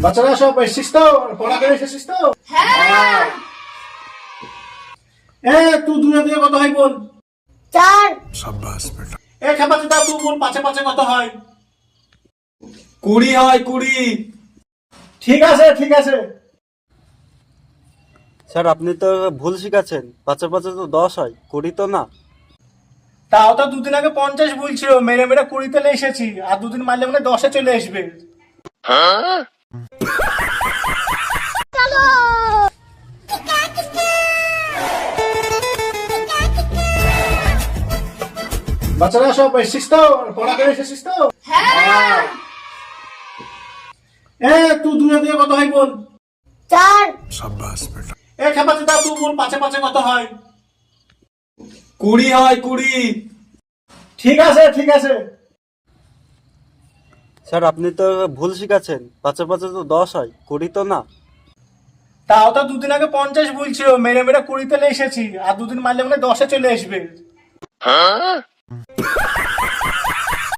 বাচ্চারা সব এসেছিস তো? পড়া করে এসেছিস তো? হ্যাঁ। তুই দুয়ে দুয়ে কত হয় বল? 4। शाबाश बेटा। খেপা চোদা, তুই বল পাঁচে পাঁচে কত হয়? 20 হয় 20। ঠিক আছে ঠিক আছে। স্যার আপনি তো ভুল শিখাচ্ছেন, পাঁচে পাঁচে তো 10 হয়, 20 তো না। তাও তো দুদিন আগে 50 ভুল ছিল, মেরে মেরে 20 তে এসেছি, আর দুদিন মারলে মানে 10-এ চলে আসবে। বাচ্চারা সব এসেছিস তো? পড়া করে এসেছিস তো? হ্যাঁ। তুই দুয়ে দুয়ে কত হয় বল? 4। शाबाश बेटा। খেপা চোদা, তুই বল পাঁচে পাঁচে কত হয়? 20 হয় 20। ঠিক আছে ঠিক আছে। স্যার আপনি তো ভুল শিখাচ্ছেন, পাঁচে পাঁচে তো 10 হয়, 20 তো না। তাও তো দুদিন আগে 50 ভুল ছিল, মেরে মেরে 20 তে এসেছি, আর দুদিন মারলে মানে 10-এ চলে আসবে।